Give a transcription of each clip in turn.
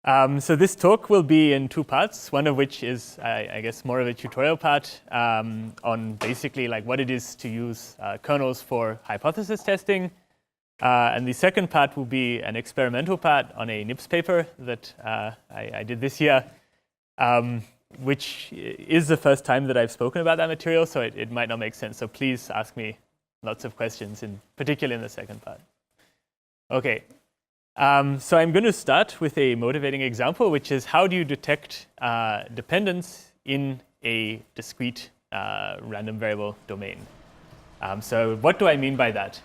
So this talk will be in two parts, one of which is, I guess, more of a tutorial part on basically like what it is to use kernels for hypothesis testing. And the second part will be an experimental part on a NIPS paper that I did this year, which is the first time that I've spoken about that material, so it might not make sense. So please ask me lots of questions, particularly in the second part. OK. So I'm going to start with a motivating example, which is how do you detect dependence in a discrete random variable domain? So what do I mean by that?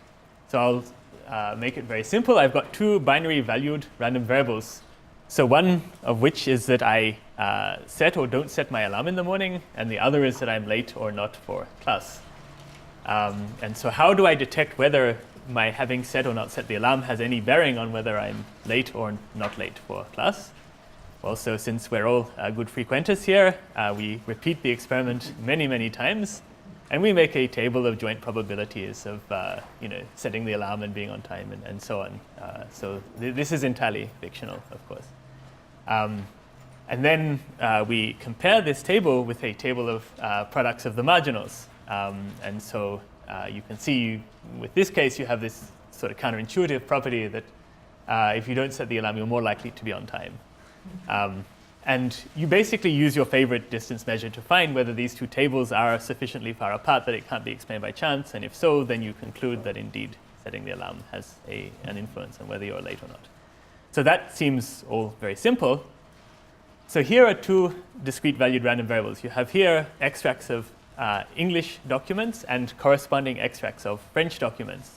So I'll make it very simple. I've got two binary valued random variables. So one of which is that I set or don't set my alarm in the morning, and the other is that I'm late or not for class. And so how do I detect whether my having set or not set the alarm has any bearing on whether I'm late or not late for class? Well, so since we're all good frequenters here, we repeat the experiment many, many times, and we make a table of joint probabilities of setting the alarm and being on time and so on. So this is entirely fictional, of course. And then we compare this table with a table of products of the marginals. And so you can see with this case, you have this sort of counterintuitive property that if you don't set the alarm, you're more likely to be on time. And you basically use your favorite distance measure to find whether these two tables are sufficiently far apart that it can't be explained by chance. And if so, then you conclude that indeed setting the alarm has an influence on whether you're late or not. So that seems all very simple. So here are two discrete valued random variables. You have here extracts of English documents and corresponding extracts of French documents.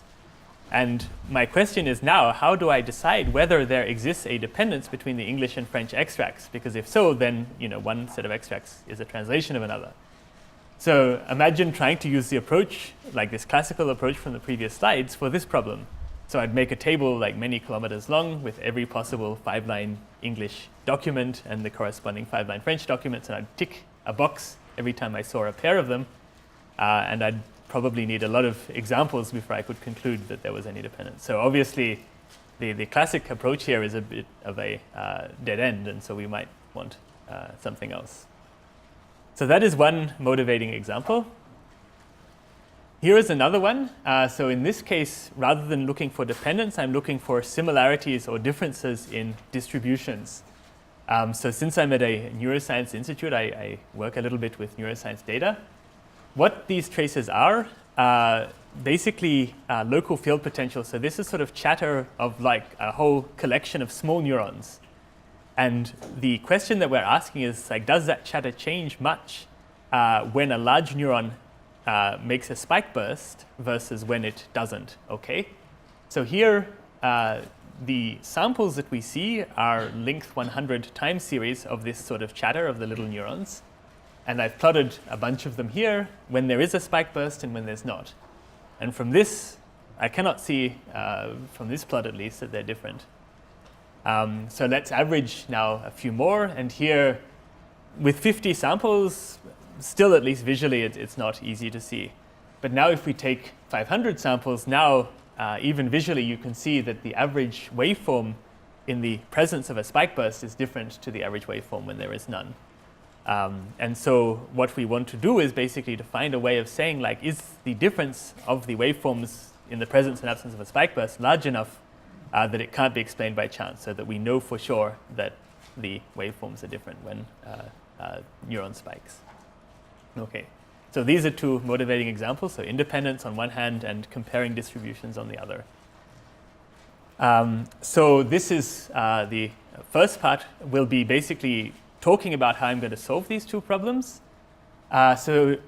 And my question is now, how do I decide whether there exists a dependence between the English and French extracts? Because if so, then one set of extracts is a translation of another. So imagine trying to use the approach, like this classical approach from the previous slides, for this problem. So I'd make a table like many kilometers long with every possible 5-line English document and the corresponding 5-line French documents, and I'd tick a box every time I saw a pair of them, and I'd probably need a lot of examples before I could conclude that there was any dependence. So obviously, the classic approach here is a bit of a dead end, and so we might want something else. So that is one motivating example. Here is another one. So in this case, rather than looking for dependence, I'm looking for similarities or differences in distributions. So since I'm at a neuroscience institute, I work a little bit with neuroscience data. What these traces are, basically local field potential. So this is sort of chatter of like a whole collection of small neurons. And the question that we're asking is, like, does that chatter change much when a large neuron makes a spike burst versus when it doesn't? Okay. So here, the samples that we see are length 100 time series of this sort of chatter of the little neurons. And I've plotted a bunch of them here when there is a spike burst and when there's not. And from this, I cannot see, from this plot at least, that they're different. So let's average now a few more. And here, with 50 samples, still at least visually, it's not easy to see. But now if we take 500 samples, now even visually, you can see that the average waveform in the presence of a spike burst is different to the average waveform when there is none. And so what we want to do is basically to find a way of saying, like, is the difference of the waveforms in the presence and absence of a spike burst large enough that it can't be explained by chance, so that we know for sure that the waveforms are different when neuron spikes. OK. So these are two motivating examples. So independence on one hand and comparing distributions on the other. So this is the first part. Will be basically talking about how I'm going to solve these two problems. So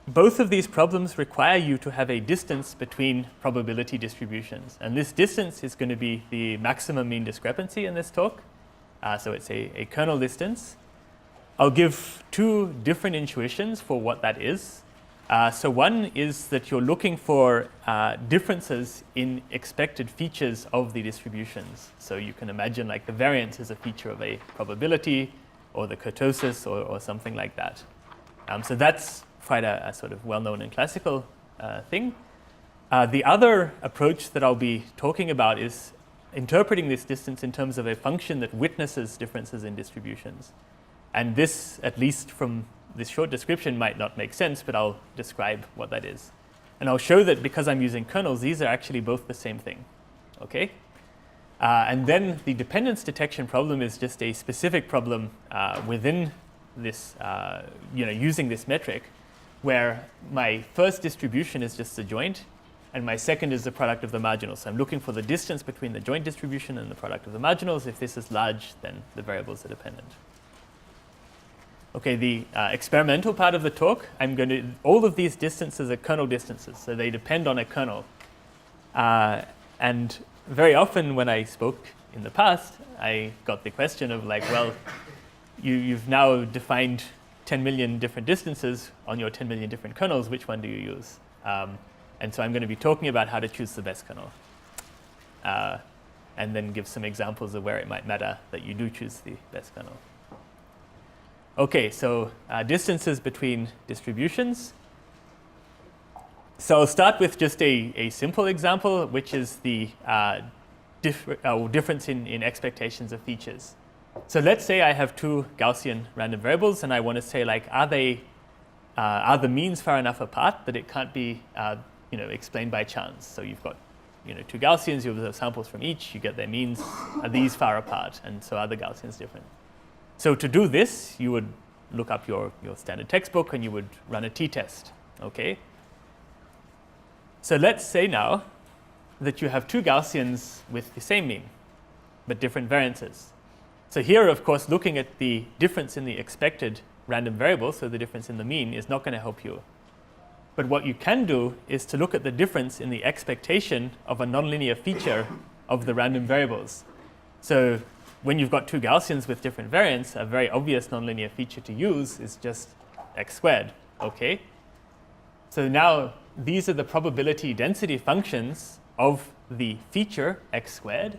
both of these problems require you to have a distance between probability distributions. And this distance is going to be the maximum mean discrepancy in this talk. So it's a kernel distance. I'll give two different intuitions for what that is. So one is that you're looking for differences in expected features of the distributions. So you can imagine like the variance is a feature of a probability, or the kurtosis, or something like that. So that's quite a sort of well-known and classical thing. The other approach that I'll be talking about is interpreting this distance in terms of a function that witnesses differences in distributions. And this, at least from this short description, might not make sense, but I'll describe what that is. And I'll show that because I'm using kernels, these are actually both the same thing. Okay? And then the dependence detection problem is just a specific problem within this, using this metric, where my first distribution is just the joint, and my second is the product of the marginals. So I'm looking for the distance between the joint distribution and the product of the marginals. If this is large, then the variables are dependent. Okay, the experimental part of the talk, all of these distances are kernel distances, so they depend on a kernel. And very often when I spoke in the past, I got the question of like, well, you've now defined 10 million different distances on your 10 million different kernels, which one do you use? And so I'm going to be talking about how to choose the best kernel. And then give some examples of where it might matter that you do choose the best kernel. Okay, so distances between distributions. So I'll start with just a simple example, which is the difference in expectations of features. So let's say I have two Gaussian random variables, and I want to say, like, are the means far enough apart that it can't be explained by chance? So you've got two Gaussians, you have samples from each, you get their means. Are these far apart? And so are the Gaussians different? So to do this, you would look up your standard textbook and you would run a t-test. Okay? So let's say now that you have two Gaussians with the same mean, but different variances. So here, of course, looking at the difference in the expected random variable, so the difference in the mean, is not going to help you. But what you can do is to look at the difference in the expectation of a nonlinear feature of the random variables. So when you've got two Gaussians with different variance, a very obvious nonlinear feature to use is just x squared. Okay? So now these are the probability density functions of the feature x squared,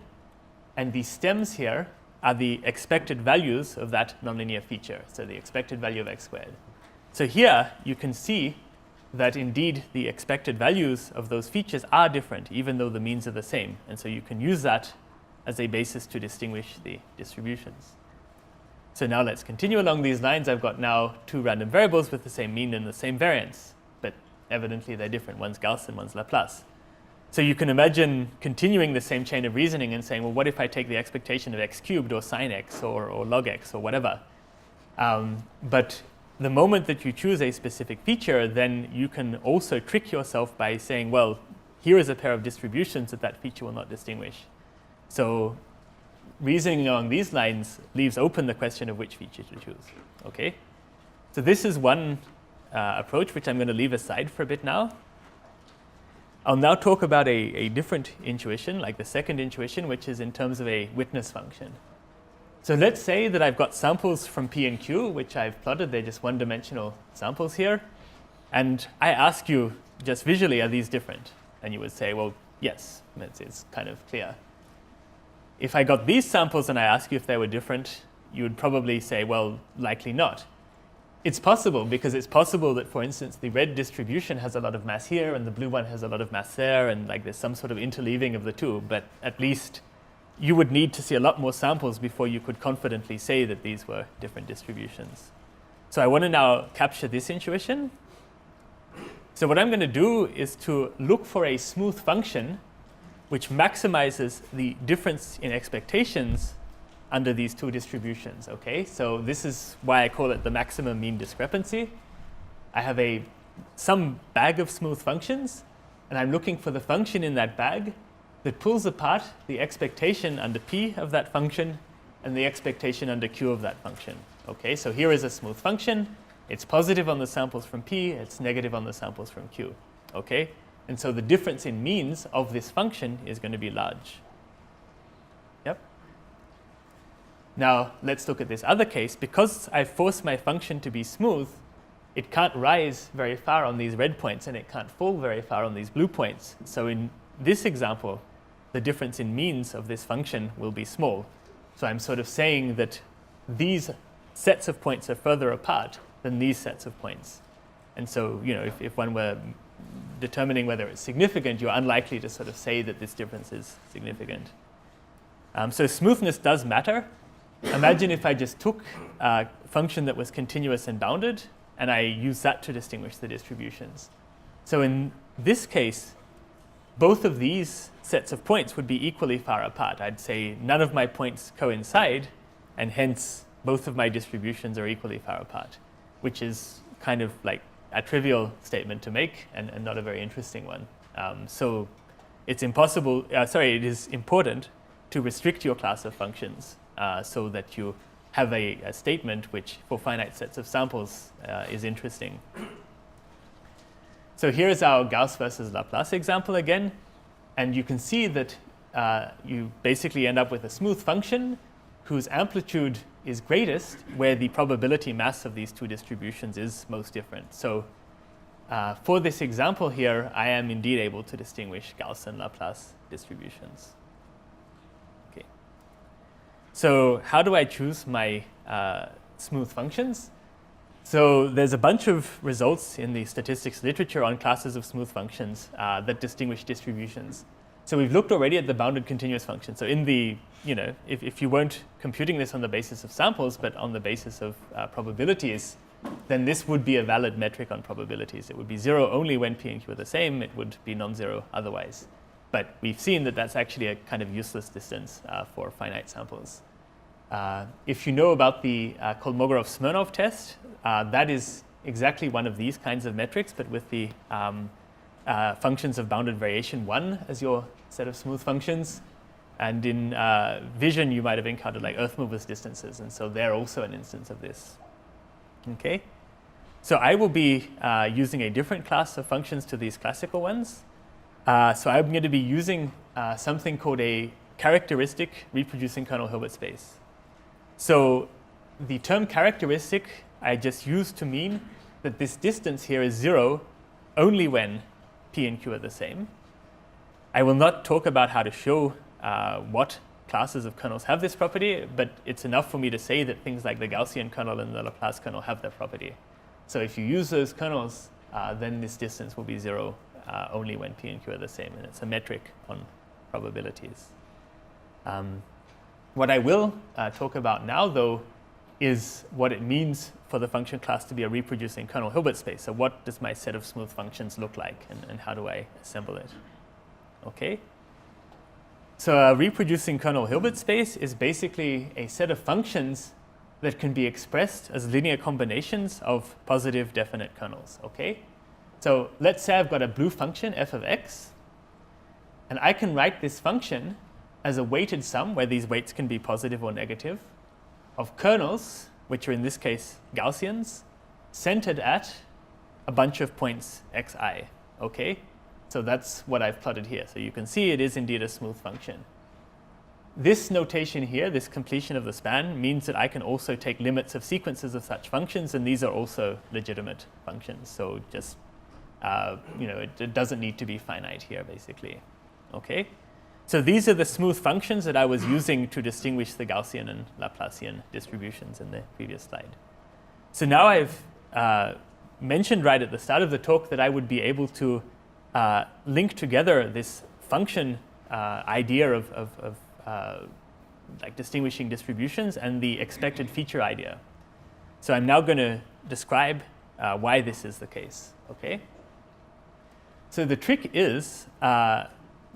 and the stems here are the expected values of that nonlinear feature, so the expected value of x squared. So here you can see that indeed the expected values of those features are different, even though the means are the same. And so you can use that as a basis to distinguish the distributions. So now let's continue along these lines. I've got now two random variables with the same mean and the same variance, but evidently they're different. One's Gauss and one's Laplace. So you can imagine continuing the same chain of reasoning and saying, well, what if I take the expectation of x cubed or sine x or log x or whatever? But the moment that you choose a specific feature, then you can also trick yourself by saying, well, here is a pair of distributions that feature will not distinguish. So reasoning along these lines leaves open the question of which feature to choose. Okay? So this is one approach, which I'm going to leave aside for a bit now. I'll now talk about a different intuition, like the second intuition, which is in terms of a witness function. So let's say that I've got samples from P and Q, which I've plotted. They're just one-dimensional samples here. And I ask you just visually, are these different? And you would say, well, yes, it's kind of clear. If I got these samples and I ask you if they were different, you would probably say, well, likely not. It's possible, because it's possible that, for instance, the red distribution has a lot of mass here and the blue one has a lot of mass there, and like there's some sort of interleaving of the two, but at least you would need to see a lot more samples before you could confidently say that these were different distributions. So I want to now capture this intuition. So what I'm going to do is to look for a smooth function which maximizes the difference in expectations under these two distributions. Okay, so this is why I call it the maximum mean discrepancy. I have some bag of smooth functions, and I'm looking for the function in that bag that pulls apart the expectation under P of that function and the expectation under Q of that function. Okay, so here is a smooth function. It's positive on the samples from P, it's negative on the samples from Q. Okay, and so the difference in means of this function is going to be large. Yep. Now let's look at this other case. Because I force my function to be smooth, it can't rise very far on these red points and it can't fall very far on these blue points. So in this example, the difference in means of this function will be small. So I'm sort of saying that these sets of points are further apart than these sets of points. And so, if one were determining whether it's significant, you're unlikely to sort of say that this difference is significant. So smoothness does matter. Imagine if I just took a function that was continuous and bounded, and I used that to distinguish the distributions. So in this case, both of these sets of points would be equally far apart. I'd say none of my points coincide, and hence both of my distributions are equally far apart, which is kind of like a trivial statement to make and not a very interesting one. So it's impossible, it is important to restrict your class of functions so that you have a statement which, for finite sets of samples, is interesting. So here's our Gauss versus Laplace example again. And you can see that you basically end up with a smooth function whose amplitude is greatest where the probability mass of these two distributions is most different. So for this example here, I am indeed able to distinguish Gauss and Laplace distributions. Okay. So how do I choose my smooth functions? So there's a bunch of results in the statistics literature on classes of smooth functions that distinguish distributions. So we've looked already at the bounded continuous function. So in the, if you weren't computing this on the basis of samples, but on the basis of probabilities, then this would be a valid metric on probabilities. It would be 0 only when P and Q are the same. It would be non-zero otherwise. But we've seen that that's actually a kind of useless distance for finite samples. If you know about the Kolmogorov-Smirnov test, that is exactly one of these kinds of metrics, but with the functions of bounded variation 1 as your set of smooth functions. And in vision, you might have encountered like Earth movers distances, and so they're also an instance of this. Okay, so I will be using a different class of functions to these classical ones. So I'm going to be using something called a characteristic reproducing kernel Hilbert space. So the term characteristic I just used to mean that this distance here is 0 only when P and Q are the same. I will not talk about how to show what classes of kernels have this property, but it's enough for me to say that things like the Gaussian kernel and the Laplace kernel have that property. So if you use those kernels, then this distance will be 0 only when P and Q are the same, and it's a metric on probabilities. What I will talk about now, though, is what it means for the function class to be a reproducing kernel Hilbert space. So what does my set of smooth functions look like, and how do I assemble it? Okay. So a reproducing kernel Hilbert space is basically a set of functions that can be expressed as linear combinations of positive definite kernels. Okay. So let's say I've got a blue function f of x, and I can write this function as a weighted sum, where these weights can be positive or negative, of kernels, which are in this case Gaussians, centered at a bunch of points xi. Okay? So that's what I've plotted here. So you can see it is indeed a smooth function. This notation here, this completion of the span, means that I can also take limits of sequences of such functions, and these are also legitimate functions. So just, it doesn't need to be finite here, basically. Okay? So these are the smooth functions that I was using to distinguish the Gaussian and Laplacian distributions in the previous slide. So now I've mentioned right at the start of the talk that I would be able to link together this function idea of like distinguishing distributions and the expected feature idea. So I'm now going to describe why this is the case. Okay? So the trick is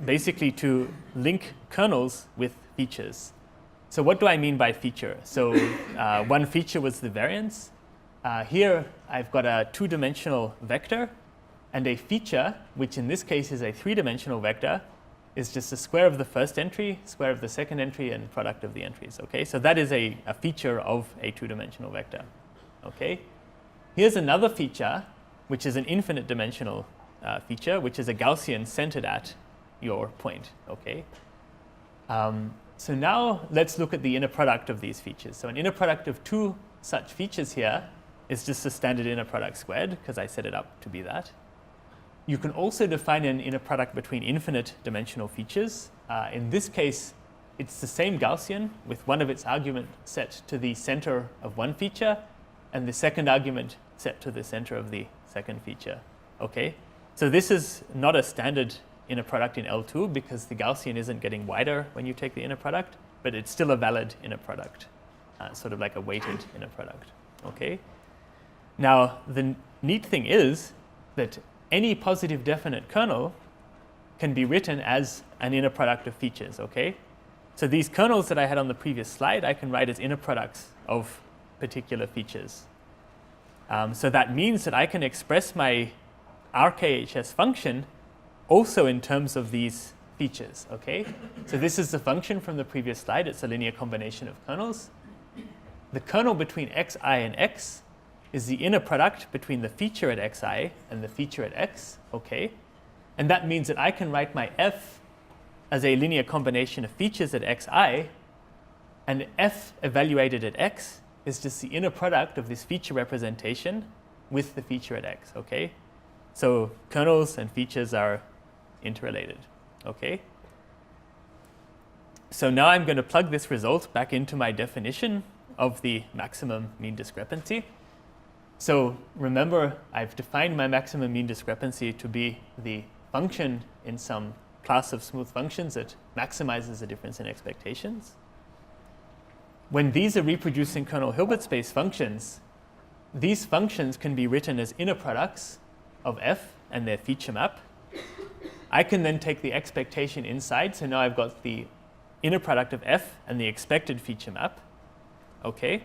basically to link kernels with features. So what do I mean by feature? So one feature was the variance. Here I've got a two-dimensional vector, and a feature, which in this case is a three-dimensional vector, is just the square of the first entry, square of the second entry, and product of the entries. Okay, so that is a feature of a two-dimensional vector. Okay, here's another feature, which is an infinite dimensional feature, which is a Gaussian centered at your point. Okay. So now let's look at the inner product of these features. So an inner product of two such features here is just a standard inner product squared, because I set it up to be that. You can also define an inner product between infinite dimensional features. In this case, it's the same Gaussian with one of its arguments set to the center of one feature and the second argument set to the center of the second feature. Okay. So this is not a standard inner product in L2 because the Gaussian isn't getting wider when you take the inner product. but it's still a valid inner product, sort of like a weighted inner product. Okay. Now, the neat thing is that any positive definite kernel can be written as an inner product of features. Okay. So these kernels that I had on the previous slide, I can write as inner products of particular features. So that means that I can express my RKHS function also in terms of these features. Okay? So this is the function from the previous slide. It's a linear combination of kernels. The kernel between xi and x is the inner product between the feature at xi and the feature at x. Okay? And that means that I can write my f as a linear combination of features at xi, and f evaluated at x is just the inner product of this feature representation with the feature at x. Okay? So kernels and features are interrelated. Okay? So now I'm going to plug this result back into my definition of the maximum mean discrepancy. So remember, I've defined my maximum mean discrepancy to be the function in some class of smooth functions that maximizes the difference in expectations. When these are reproducing kernel Hilbert space functions, these functions can be written as inner products of f and their feature map. I can then take the expectation inside, so now I've got the inner product of f and the expected feature map. Okay.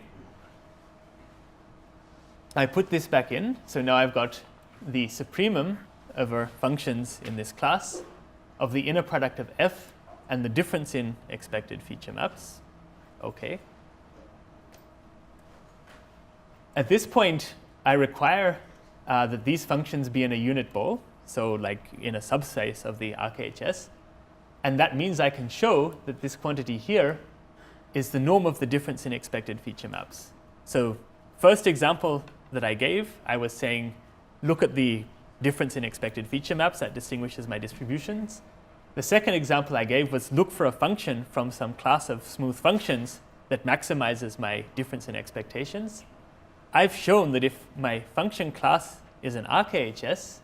I put this back in, so now I've got the supremum over functions in this class of the inner product of f and the difference in expected feature maps. Okay. At this point, I require that these functions be in a unit ball, so like in a subspace of the RKHS. And that means I can show that this quantity here is the norm of the difference in expected feature maps. So first example that I gave, I was saying, look at the difference in expected feature maps that distinguishes my distributions. The second example I gave was look for a function from some class of smooth functions that maximizes my difference in expectations. I've shown that if my function class is an RKHS,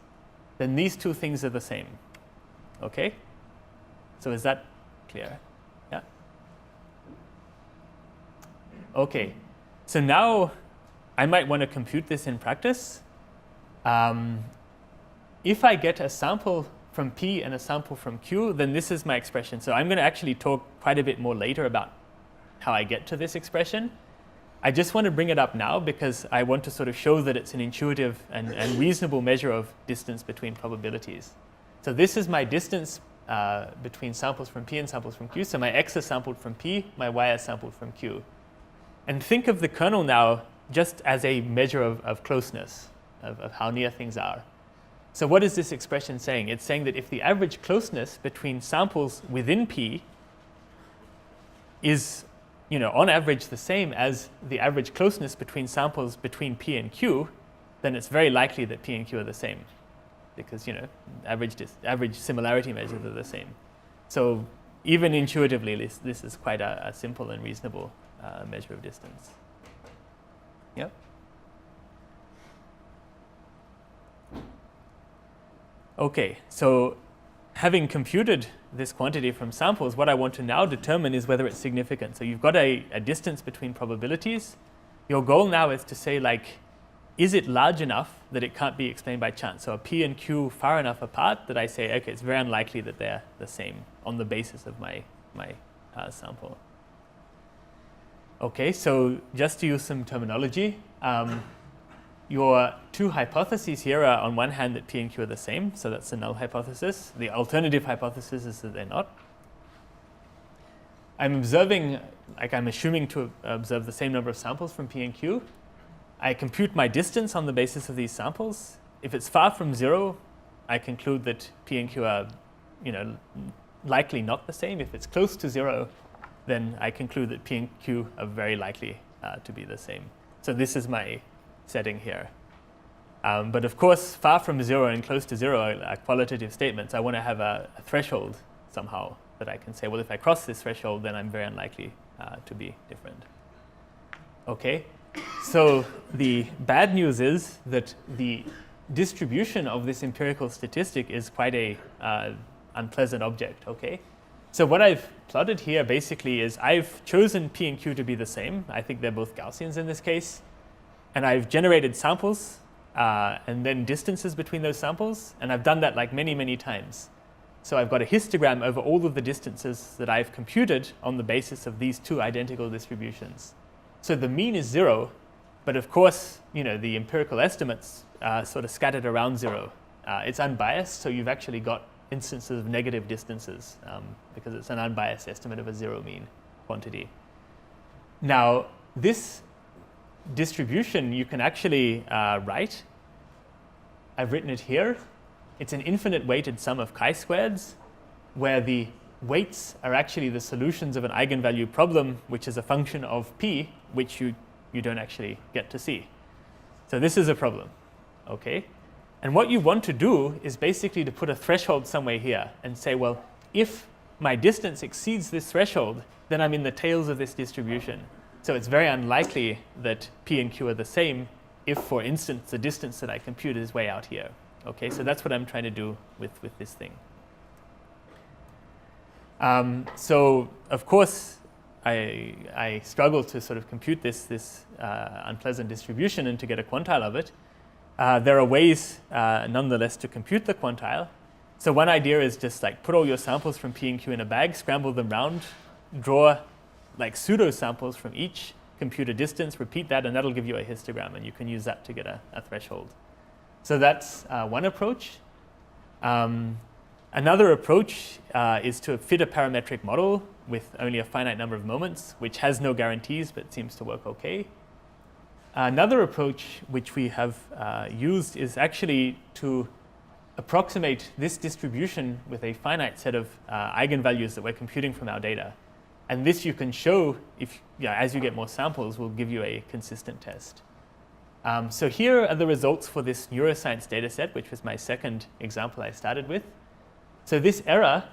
then these two things are the same. Okay? So is that clear? Yeah? Okay. So now I might want to compute this in practice. If I get a sample from P and a sample from Q, then this is my expression. So I'm going to actually talk quite a bit more later about how I get to this expression. I just want to bring it up now because I want to sort of show that it's an intuitive and reasonable measure of distance between probabilities. So this is my distance between samples from P and samples from Q. So my X is sampled from P, my Y is sampled from Q. And think of the kernel now just as a measure of closeness, of how near things are. So what is this expression saying? It's saying that if the average closeness between samples within P is, on average the same as the average closeness between samples between P and Q, then it's very likely that P and Q are the same because, average similarity measures are the same. So even intuitively, this is quite a simple and reasonable measure of distance. Yep. Okay, so having computed this quantity from samples, what I want to now determine is whether it's significant. So you've got a distance between probabilities. Your goal now is to say, is it large enough that it can't be explained by chance? So are P and Q far enough apart that I say, okay, it's very unlikely that they're the same on the basis of my sample. Okay, so just to use some terminology, your two hypotheses here are on one hand that P and Q are the same, so that's the null hypothesis. The alternative hypothesis is that they're not. I'm assuming to observe the same number of samples from P and Q. I compute my distance on the basis of these samples. If it's far from 0, I conclude that P and Q are, likely not the same. If it's close to 0, then I conclude that P and Q are very likely to be the same. So this is my setting here. But of course, far from 0 and close to 0 are qualitative statements. I want to have a threshold somehow that I can say, well, if I cross this threshold, then I'm very unlikely to be different. Okay, so the bad news is that the distribution of this empirical statistic is quite a unpleasant object. Okay, So what I've plotted here basically is I've chosen P and Q to be the same. I think they're both Gaussians in this case. And I've generated samples and then distances between those samples. And I've done that like many, many times. So I've got a histogram over all of the distances that I've computed on the basis of these two identical distributions. So the mean is 0. But of course, the empirical estimates sort of scattered around 0. It's unbiased, so you've actually got instances of negative distances because it's an unbiased estimate of a 0 mean quantity. Now, this distribution you can actually write. I've written it here. It's an infinite weighted sum of chi-squareds, where the weights are actually the solutions of an eigenvalue problem, which is a function of p, which you don't actually get to see. So this is a problem, okay? And what you want to do is basically to put a threshold somewhere here and say, well, if my distance exceeds this threshold, then I'm in the tails of this distribution. So it's very unlikely that P and Q are the same if, for instance, the distance that I compute is way out here. Okay, so that's what I'm trying to do with this thing. So, of course, I struggle to sort of compute this unpleasant distribution and to get a quantile of it. There are ways, nonetheless, to compute the quantile. So one idea is just like put all your samples from P and Q in a bag, scramble them round, draw like pseudo samples from each, compute a distance, repeat that, and that'll give you a histogram, and you can use that to get a threshold. So that's one approach. Another approach is to fit a parametric model with only a finite number of moments, which has no guarantees but seems to work okay. Another approach which we have used is actually to approximate this distribution with a finite set of eigenvalues that we're computing from our data. And this you can show, as you get more samples, will give you a consistent test. So here are the results for this neuroscience data set, which was my second example I started with. So this error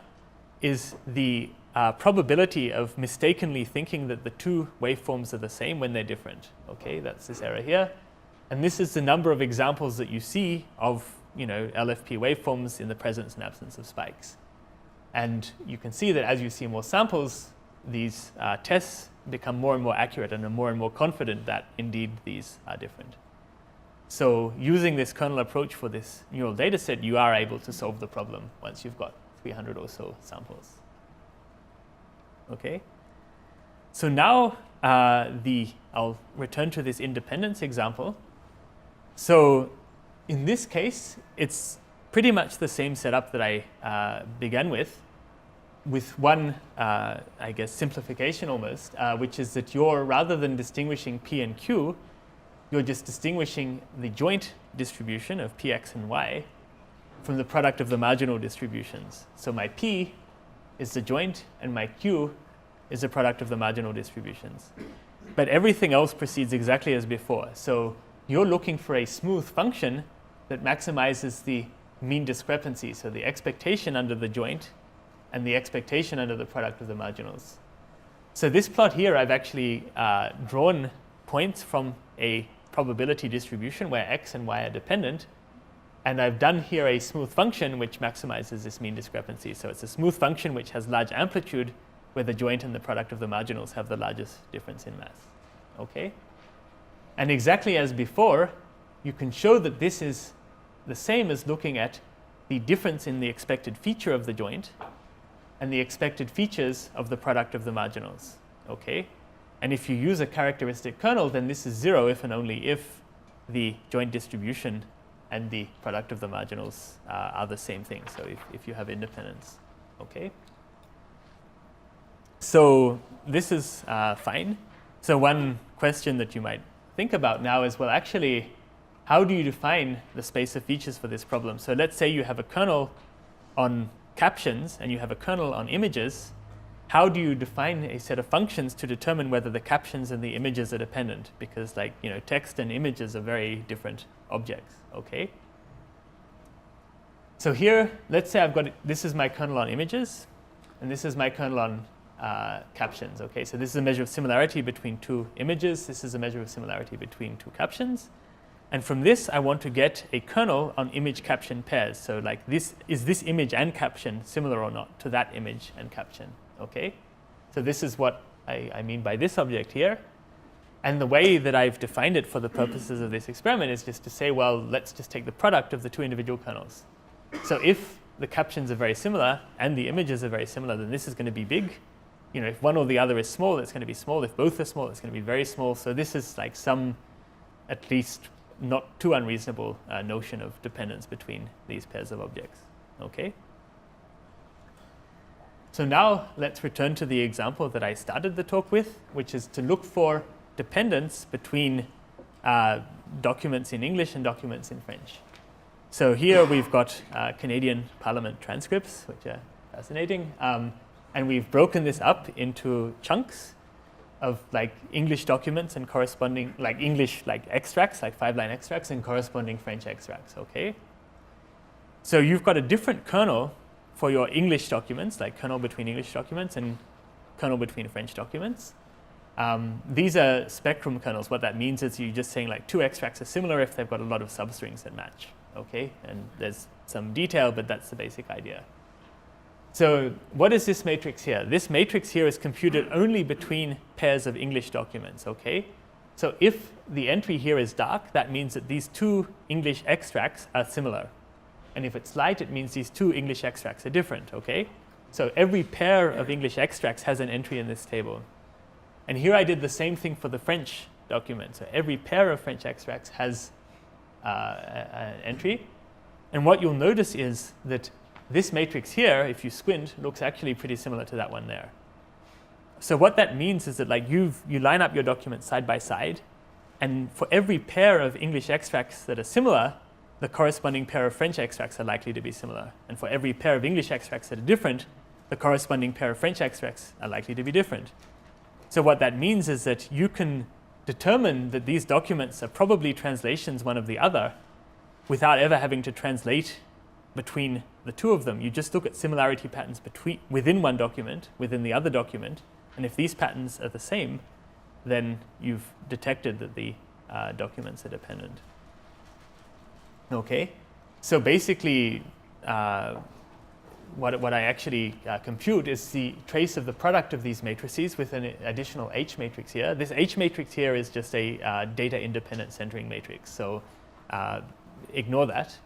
is the probability of mistakenly thinking that the two waveforms are the same when they're different. Okay, that's this error here. And this is the number of examples that you see of LFP waveforms in the presence and absence of spikes. And you can see that as you see more samples, these tests become more and more accurate and are more confident that indeed these are different. So using this kernel approach for this neural data set, you are able to solve the problem once you've got 300 or so samples. Okay. So now I'll return to this independence example. So in this case, it's pretty much the same setup that I began with one, I guess, simplification almost, which is that rather than distinguishing P and Q, you're just distinguishing the joint distribution of Px and y from the product of the marginal distributions. So my P is the joint, and my Q is the product of the marginal distributions. But everything else proceeds exactly as before. So you're looking for a smooth function that maximizes the mean discrepancy, so the expectation under the joint and the expectation under the product of the marginals. So this plot here, I've actually drawn points from a probability distribution where x and y are dependent. And I've done here a smooth function which maximizes this mean discrepancy. So it's a smooth function which has large amplitude where the joint and the product of the marginals have the largest difference in mass. Okay? And exactly as before, you can show that this is the same as looking at the difference in the expected feature of the joint and the expected features of the product of the marginals. Okay? And if you use a characteristic kernel, then this is 0 if and only if the joint distribution and the product of the marginals are the same thing. So if you have independence. Okay? So this is fine. So one question that you might think about now is, well, actually, how do you define the space of features for this problem? So let's say you have a kernel on captions and you have a kernel on images. How do you define a set of functions to determine whether the captions and the images are dependent? Because text and images are very different objects. Okay. So here, let's say this is my kernel on images, and this is my kernel on captions. Okay, so this is a measure of similarity between two images. This is a measure of similarity between two captions. And from this, I want to get a kernel on image caption pairs. So like is this image and caption similar or not to that image and caption? Okay. So this is what I mean by this object here. And the way that I've defined it for the purposes of this experiment is just to say, well, let's just take the product of the two individual kernels. So if the captions are very similar and the images are very similar, then this is going to be big. You know, if one or the other is small, it's going to be small. If both are small, it's going to be very small. So this is like some, at least not too unreasonable notion of dependence between these pairs of objects. Okay. So now let's return to the example that I started the talk with, which is to look for dependence between documents in English and documents in French. So here we've got Canadian Parliament transcripts, which are fascinating. And we've broken this up into chunks of like English documents and corresponding, like English like extracts, like 5-line extracts, and corresponding French extracts, okay? So you've got a different kernel for your English documents, like kernel between English documents and kernel between French documents. These are spectrum kernels. What that means is you're just saying like two extracts are similar if they've got a lot of substrings that match, okay? And there's some detail, but that's the basic idea. So what is this matrix here? This matrix here is computed only between pairs of English documents, okay? So if the entry here is dark, that means that these two English extracts are similar. And if it's light, it means these two English extracts are different, okay? So every pair of English extracts has an entry in this table. And here I did the same thing for the French document. So every pair of French extracts has an entry. And what you'll notice is that this matrix here, if you squint, looks actually pretty similar to that one there. So what that means is that like you line up your documents side by side, and for every pair of English extracts that are similar, the corresponding pair of French extracts are likely to be similar. And for every pair of English extracts that are different, the corresponding pair of French extracts are likely to be different. So what that means is that you can determine that these documents are probably translations one of the other without ever having to translate between the two of them. You just look at similarity patterns within one document, within the other document, and if these patterns are the same, then you've detected that the documents are dependent. Okay, so basically what I actually compute is the trace of the product of these matrices with an additional H matrix here. This H matrix here is just a data independent centering matrix, so ignore that.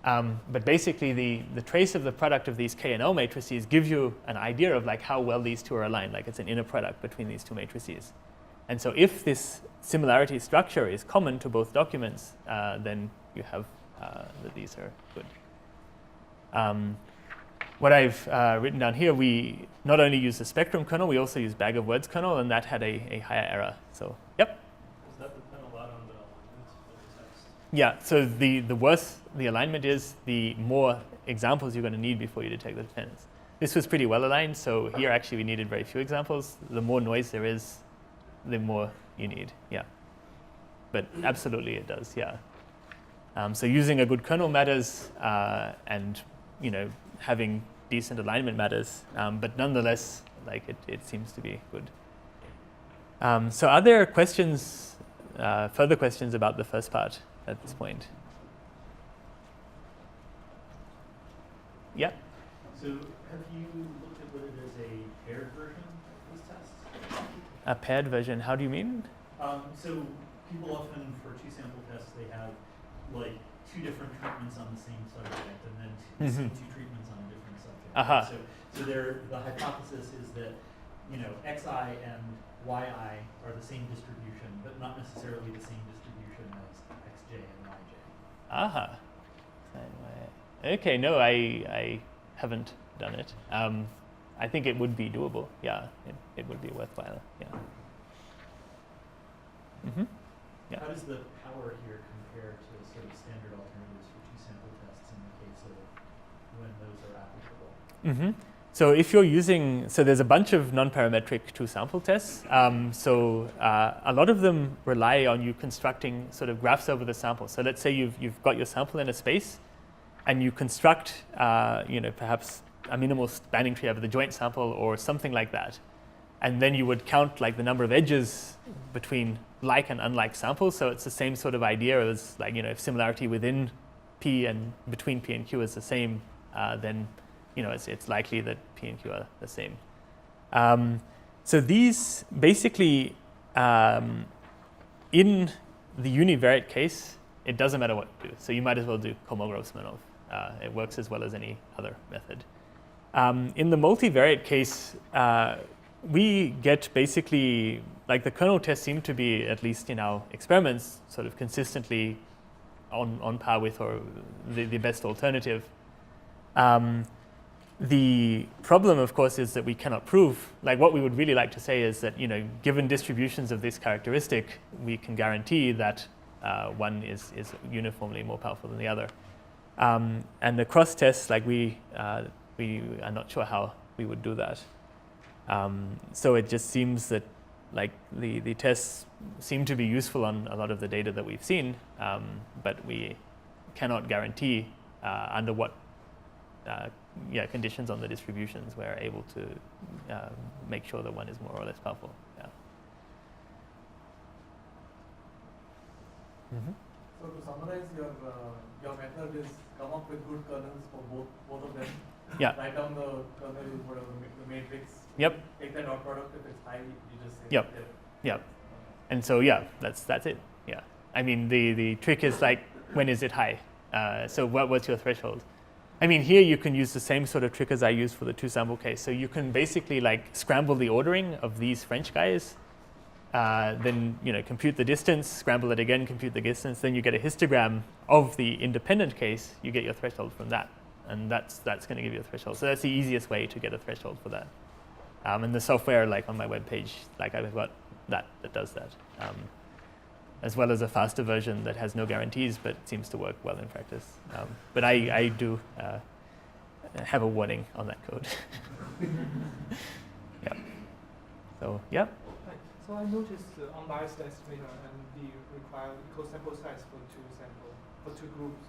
But basically the trace of the product of these K and L matrices gives you an idea of like how well these two are aligned, like it's an inner product between these two matrices. And so if this similarity structure is common to both documents, then you have that these are good. What I've written down here, we not only use the spectrum kernel, we also use bag of words kernel, and that had a higher error. So, yep. Does that depend a lot on the alignment of the text? Yeah, so the worse the alignment is, the more examples you're going to need before you detect the dependence. This was pretty well aligned, so here actually we needed very few examples. The more noise there is, the more you need, yeah. But absolutely it does, yeah. So using a good kernel matters, and having decent alignment matters, but nonetheless, like it seems to be good. So are there questions, further questions about the first part at this point? Yeah? So have you looked at whether there's a paired version of these tests? A paired version, how do you mean? So people often, for two sample tests, they have like two different treatments on the same subject, and then two treatments on a different subject. So the hypothesis is that xi and yi are the same distribution, but not necessarily the same distribution as xj and yj. Okay, no, I haven't done it. I think it would be doable. Yeah, it would be worthwhile. Yeah. Yeah. How does the power here compare to sort of standard alternatives for two sample tests in the case of when those are applicable? So if you're using, so there's a bunch of non-parametric two sample tests. A lot of them rely on you constructing sort of graphs over the sample. So let's say you've got your sample in a space, and you construct, perhaps a minimal spanning tree over the joint sample or something like that. and then you would count like the number of edges between like and unlike samples. So it's the same sort of idea as like, if similarity within P and between P and Q is the same, then it's likely that P and Q are the same. So these basically, in the univariate case, it doesn't matter what you do. So you might as well do Kolmogorov-Smirnov. It works as well as any other method. In the multivariate case, we get basically, like the kernel tests seem to be, at least in our experiments, sort of consistently on par with or the best alternative. The problem, of course, is that we cannot prove, like what we would really like to say is that, given distributions of this characteristic, we can guarantee that one is uniformly more powerful than the other. And the cross tests, like we are not sure how we would do that. So it just seems that like the tests seem to be useful on a lot of the data that we've seen, but we cannot guarantee under what conditions on the distributions we're able to make sure that one is more or less powerful. Yeah. Mm-hmm. So to summarize, your method is come up with good kernels for both of them. Yeah. Write down the kernel, whatever the matrix. Yep. Take the dot product. If it's high, you just say. Yep. Yep. And so that's it. Yeah. I mean the trick is like, when is it high? So what's your threshold? I mean, here you can use the same sort of trick as I used for the two sample case. So you can basically like scramble the ordering of these French guys, then compute the distance, scramble it again, compute the distance, then you get a histogram of the independent case. You get your threshold from that, and that's going to give you a threshold. So that's the easiest way to get a threshold for that. And the software, like on my webpage, like I've got that does that, as well as a faster version that has no guarantees but seems to work well in practice. But I do have a warning on that code. Yeah. So yeah. Right. So I noticed the unbiased estimator and the required equal sample size for two groups.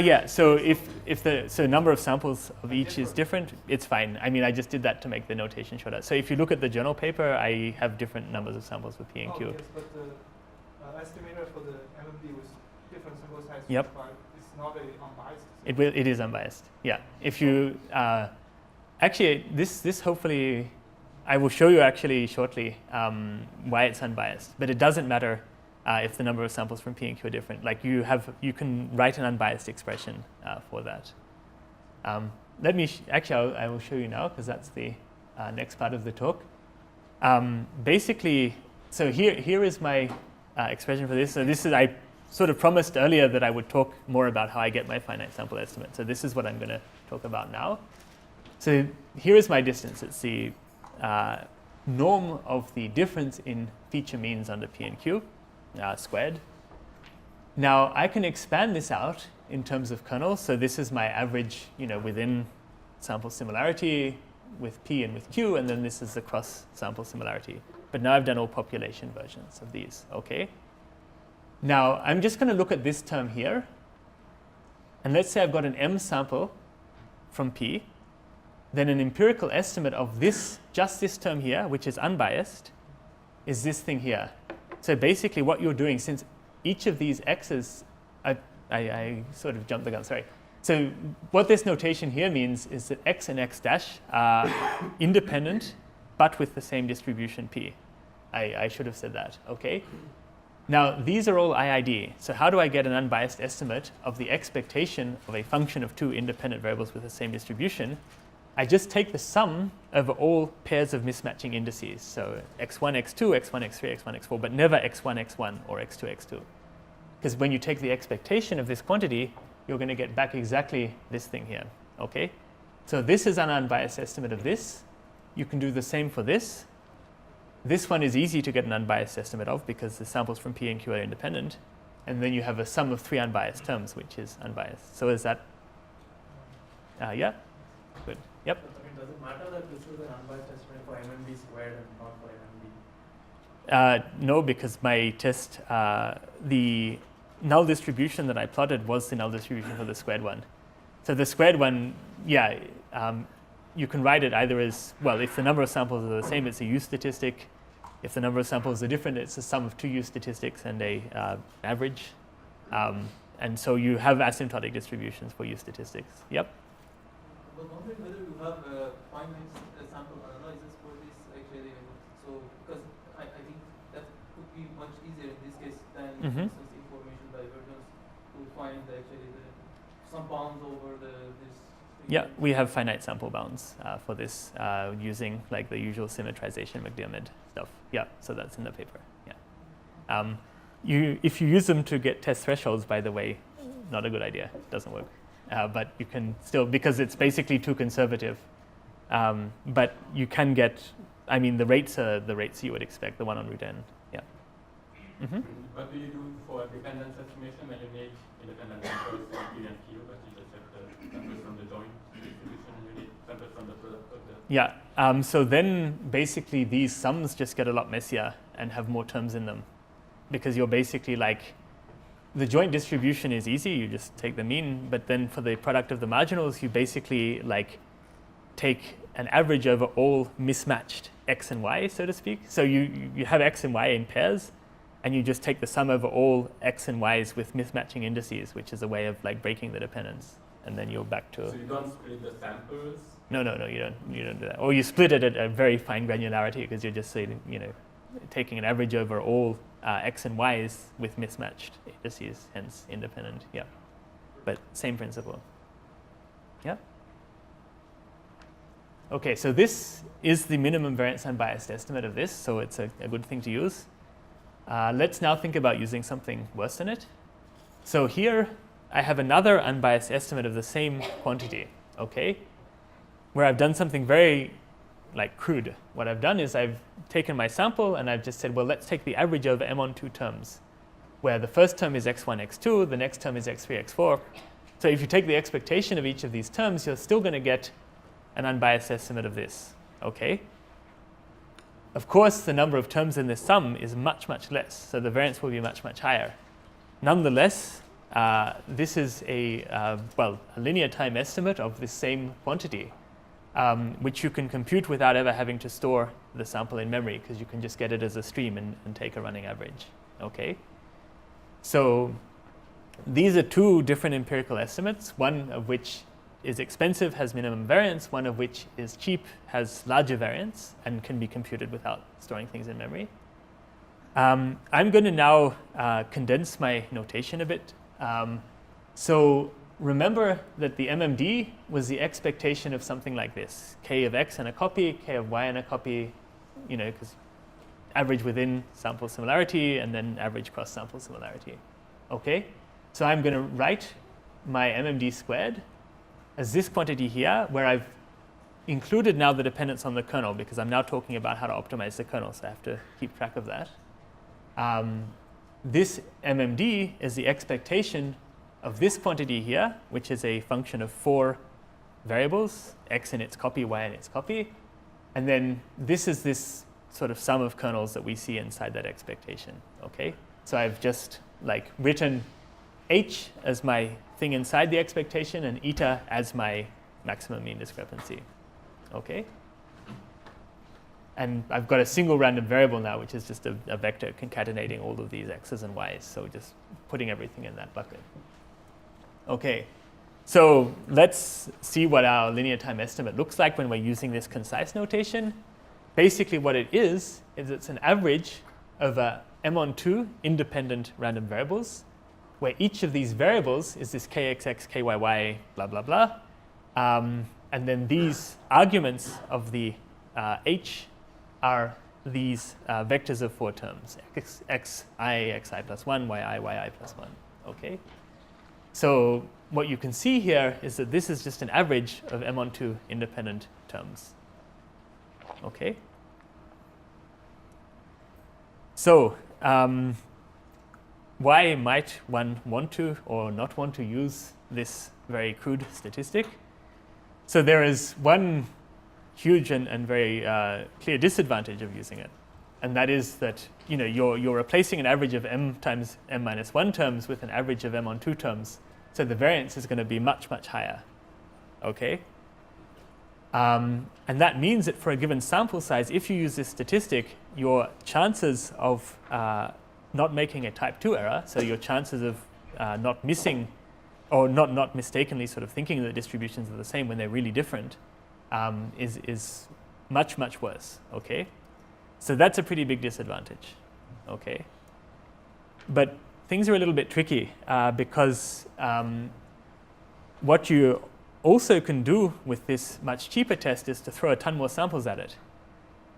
Yeah. So if the number of samples of each is different, it's fine. I mean, I just did that to make the notation shorter. So if you look at the journal paper, I have different numbers of samples with P and Q. Yes, but the estimator for the MMD with different sample size. Yep. It's not unbiased. It is unbiased. Yeah. If you actually this hopefully I will show you actually shortly why it's unbiased. But it doesn't matter if the number of samples from P and Q are different. Like you can write an unbiased expression for that. Let me I will show you now because that's the next part of the talk. Basically, so here is my expression for this. So this is, I sort of promised earlier that I would talk more about how I get my finite sample estimate. So this is what I'm going to talk about now. So here is my distance. It's the norm of the difference in feature means under P and Q squared. Now I can expand this out in terms of kernels. So this is my average, within sample similarity with P and with Q, and then this is the cross sample similarity. But now I've done all population versions of these, okay? Now I'm just going to look at this term here. And let's say I've got an M sample from P. Then an empirical estimate of just this term here, which is unbiased, is this thing here. So basically what you're doing, since each of these x's, I sort of jumped the gun, sorry. So what this notation here means is that x and x dash are independent, but with the same distribution P. I should have said that, okay? Now, these are all IID. So how do I get an unbiased estimate of the expectation of a function of two independent variables with the same distribution? I just take the sum over all pairs of mismatching indices. So x1, x2, x1, x3, x1, x4, but never x1, x1, or x2, x2. Because when you take the expectation of this quantity, you're going to get back exactly this thing here, okay? So this is an unbiased estimate of this. You can do the same for this. This one is easy to get an unbiased estimate of because the samples from P and Q are independent. And then you have a sum of 3 unbiased terms, which is unbiased. So is that, yeah? Good. Yep. I mean, does it matter that this is an unbiased estimate for MMD squared and not for MMD? No, because my test, the null distribution that I plotted was the null distribution for the squared one. So the squared one, yeah, you can write it either as, well, if the number of samples are the same, it's a U statistic. If the number of samples are different, it's the sum of two U statistics and a average. And so you have asymptotic distributions for U statistics. Yep. I was wondering whether you have finite sample analysis for this actually. So because I think that could be much easier in this case than for instance information divergence to find actually some bounds over this. Yeah, we have finite sample bounds for this using like the usual symmetrization McDiarmid stuff. Yeah, so that's in the paper. Yeah. If you use them to get test thresholds, by the way, not a good idea. It doesn't work. But you can still, because it's basically too conservative. But you can get, I mean, the rates are the rates you would expect, the 1 on root n. Yeah. What do you do for dependence estimation when you make independent samples in P and Q, but you just have the samples from the joint distribution and you need samples from the product of the... Yeah, so then basically these sums just get a lot messier and have more terms in them. Because you're basically like, the joint distribution is easy, you just take the mean, but then for the product of the marginals, you basically like take an average over all mismatched x and y, so to speak. So you have x and y in pairs, and you just take the sum over all x and y's with mismatching indices, which is a way of like breaking the dependence. And then you're back to... So you don't split the samples? No, you don't do that. Or you split it at a very fine granularity, because you're just saying, taking an average over all x and y's with mismatched indices, hence independent. Yeah, but same principle. Yeah. Okay, so this is the minimum variance unbiased estimate of this, so it's a good thing to use. Let's now think about using something worse than it. So here I have another unbiased estimate of the same quantity, okay, where I've done something very like crude. What I've done is I've taken my sample and I've just said, well, let's take the average over m on two terms, where the first term is x1, x2, the next term is x3, x4. So if you take the expectation of each of these terms, you're still going to get an unbiased estimate of this, okay? Of course, the number of terms in this sum is much, much less, so the variance will be much, much higher. Nonetheless, this is a linear time estimate of this same quantity, which you can compute without ever having to store the sample in memory, because you can just get it as a stream and take a running average, okay? So these are two different empirical estimates, one of which is expensive, has minimum variance, one of which is cheap, has larger variance, and can be computed without storing things in memory. I'm going to now condense my notation a bit. So remember that the MMD was the expectation of something like this: k of x and a copy, k of y and a copy, because average within sample similarity and then average cross sample similarity. Okay, so I'm going to write my MMD squared as this quantity here, where I've included now the dependence on the kernel, because I'm now talking about how to optimize the kernel, so I have to keep track of that. This MMD is the expectation of this quantity here, which is a function of 4 variables, x in its copy, y in its copy. And then this is this sort of sum of kernels that we see inside that expectation, okay? So I've just like written h as my thing inside the expectation and eta as my maximum mean discrepancy, okay? And I've got a single random variable now, which is just a vector concatenating all of these x's and y's, so just putting everything in that bucket. Okay, so let's see what our linear time estimate looks like when we're using this concise notation. Basically what it is it's an average over m on 2 independent random variables, where each of these variables is this kxx, kyy, blah, blah, blah. And then these arguments of the h are these vectors of 4 terms, xi plus 1, yi plus 1, okay? So what you can see here is that this is just an average of m on 2 independent terms, okay? So why might one want to or not want to use this very crude statistic? So there is one huge and very clear disadvantage of using it, and that is that you're replacing an average of m times m minus 1 terms with an average of m on 2 terms, so the variance is going to be much, much higher, okay? And that means that for a given sample size, if you use this statistic, your chances of not making a type 2 error, so your chances of not missing or not mistakenly sort of thinking that the distributions are the same when they're really different, is much, much worse, okay? So that's a pretty big disadvantage, okay? But things are a little bit tricky because what you also can do with this much cheaper test is to throw a ton more samples at it.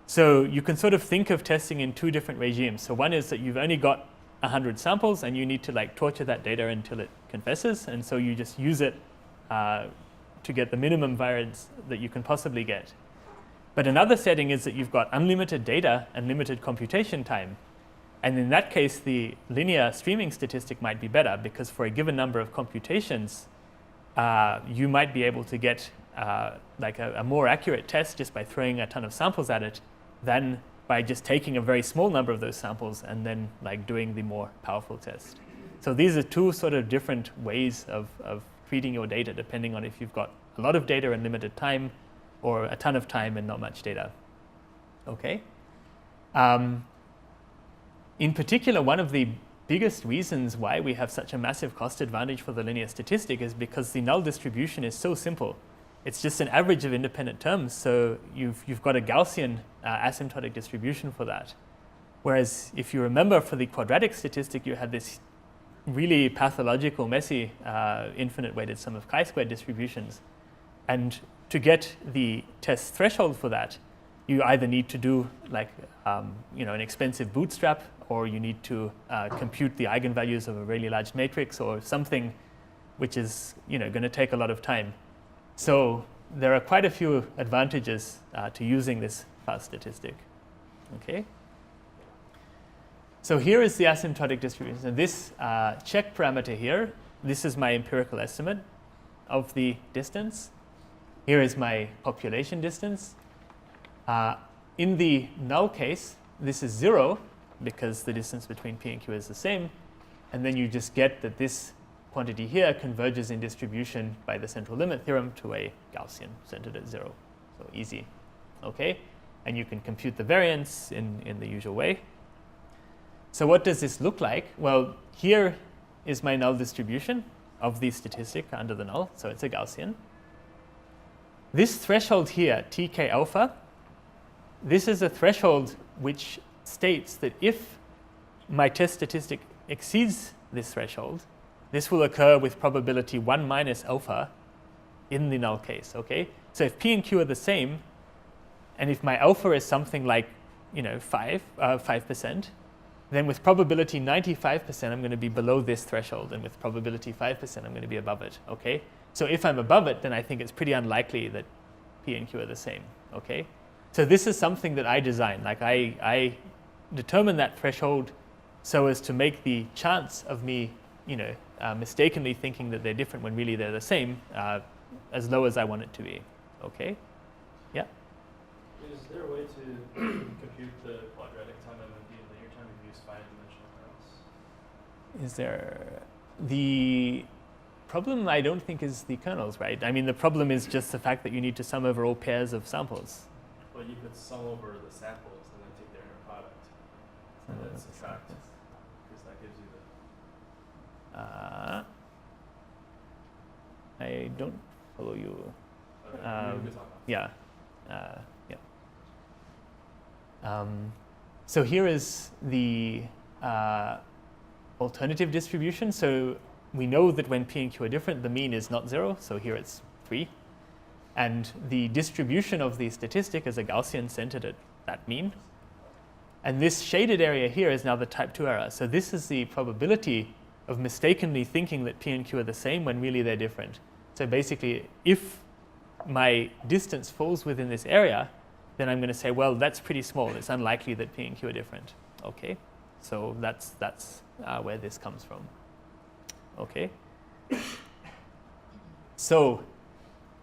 So you can sort of think of testing in two different regimes. So one is that you've only got 100 samples and you need to like torture that data until it confesses, and so you just use it to get the minimum variance that you can possibly get. But another setting is that you've got unlimited data and limited computation time. And in that case, the linear streaming statistic might be better, because for a given number of computations, you might be able to get like a more accurate test just by throwing a ton of samples at it than by just taking a very small number of those samples and then like doing the more powerful test. So these are two sort of different ways of treating your data, depending on if you've got a lot of data and limited time, or a ton of time and not much data. Okay. In particular, one of the biggest reasons why we have such a massive cost advantage for the linear statistic is because the null distribution is so simple. It's just an average of independent terms, so you've got a Gaussian asymptotic distribution for that. Whereas if you remember, for the quadratic statistic, you had this really pathological, messy, infinite weighted sum of chi-squared distributions. And to get the test threshold for that, you either need to do like an expensive bootstrap, or you need to compute the eigenvalues of a really large matrix, or something which is going to take a lot of time. So there are quite a few advantages to using this fast statistic. Okay. So here is the asymptotic distribution. So this check parameter here, this is my empirical estimate of the distance. Here is my population distance. In the null case, this is 0, because the distance between P and Q is the same. And then you just get that this quantity here converges in distribution by the central limit theorem to a Gaussian centered at 0. So easy. Okay? And you can compute the variance in the usual way. So what does this look like? Well, here is my null distribution of the statistic under the null. So it's a Gaussian. This threshold here, TK alpha, this is a threshold which states that if my test statistic exceeds this threshold, this will occur with probability 1 minus alpha in the null case, okay? So if P and Q are the same, and if my alpha is something like 5%, then with probability 95%, I'm going to be below this threshold, and with probability 5%, I'm going to be above it, okay? So if I'm above it, then I think it's pretty unlikely that P and Q are the same, okay? So this is something that I design. Like I determine that threshold so as to make the chance of me, mistakenly thinking that they're different when really they're the same, as low as I want it to be, okay? Yeah? Is there a way to compute the quadratic time of the linear time if you use 5-dimensional kernels? Is there the problem? I don't think is the kernels, right? I mean, the problem is just the fact that you need to sum over all pairs of samples. Well, you could sum over the samples and then take their inner product and then subtract, because that gives you the. I don't follow you. Okay, we can talk about it. Yeah. So here is the alternative distribution. So we know that when P and Q are different, the mean is not 0. So here it's 3. And the distribution of the statistic is a Gaussian centered at that mean. And this shaded area here is now the type 2 error. So this is the probability of mistakenly thinking that P and Q are the same when really they're different. So basically, if my distance falls within this area, then I'm going to say, well, that's pretty small. It's unlikely that P and Q are different. Okay, so that's where this comes from. Okay. So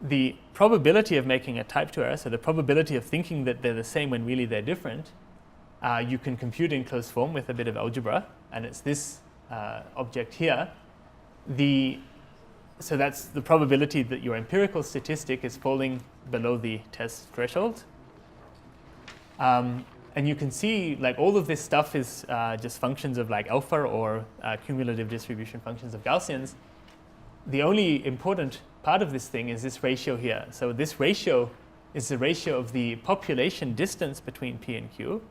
the probability of making a type 2 error, so the probability of thinking that they're the same when really they're different, you can compute in closed form with a bit of algebra, and it's this object here. The So that's the probability that your empirical statistic is falling below the test threshold. And you can see like all of this stuff is just functions of like alpha or cumulative distribution functions of Gaussians. The only important part of this thing is this ratio here. So this ratio is the ratio of the population distance between P and Q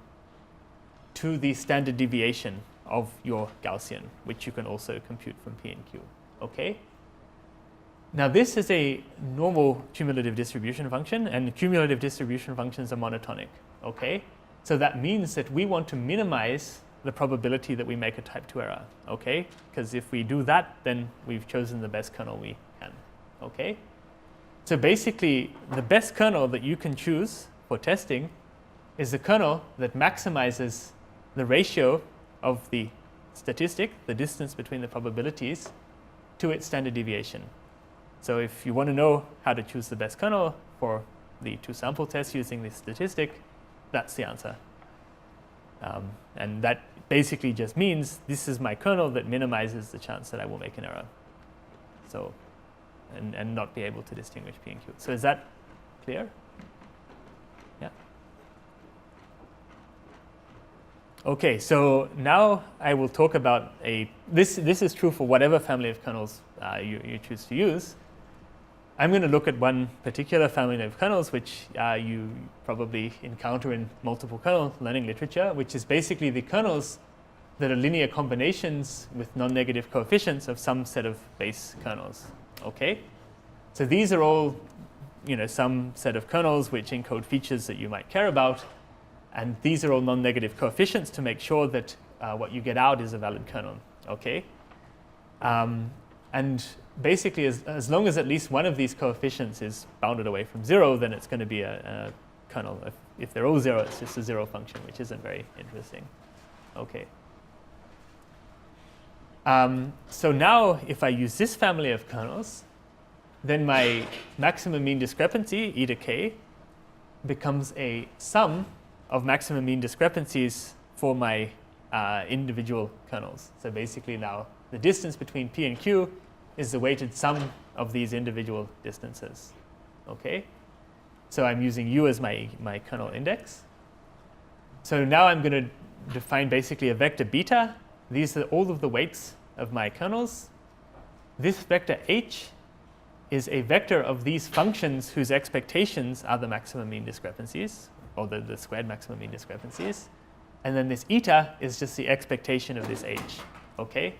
to the standard deviation of your Gaussian, which you can also compute from P and Q. Okay? Now this is a normal cumulative distribution function, and cumulative distribution functions are monotonic. Okay? So that means that we want to minimize the probability that we make a type 2 error. Okay? Because if we do that, then we've chosen the best kernel we can. Okay? So basically, the best kernel that you can choose for testing is the kernel that maximizes the ratio of the statistic, the distance between the probabilities, to its standard deviation. So if you want to know how to choose the best kernel for the 2-sample test using this statistic, that's the answer. And that basically just means this is my kernel that minimizes the chance that I will make an error. So, and not be able to distinguish P and Q. So is that clear? Yeah. Okay, so now I will talk about this is true for whatever family of kernels you choose to use. I'm going to look at one particular family of kernels, which you probably encounter in multiple kernel learning literature, which is basically the kernels that are linear combinations with non-negative coefficients of some set of base kernels. Okay, so these are all, some set of kernels which encode features that you might care about, and these are all non-negative coefficients to make sure that what you get out is a valid kernel. Okay, and basically, as long as at least one of these coefficients is bounded away from 0, then it's going to be a kernel. If they're all 0, it's just a 0 function, which isn't very interesting. Okay. So now, if I use this family of kernels, then my maximum mean discrepancy, e to k, becomes a sum of maximum mean discrepancies for my individual kernels. So basically now, the distance between P and Q is the weighted sum of these individual distances. Okay? So I'm using U as my kernel index. So now I'm going to define basically a vector beta. These are all of the weights of my kernels. This vector H is a vector of these functions whose expectations are the maximum mean discrepancies, or the squared maximum mean discrepancies. And then this eta is just the expectation of this H. Okay?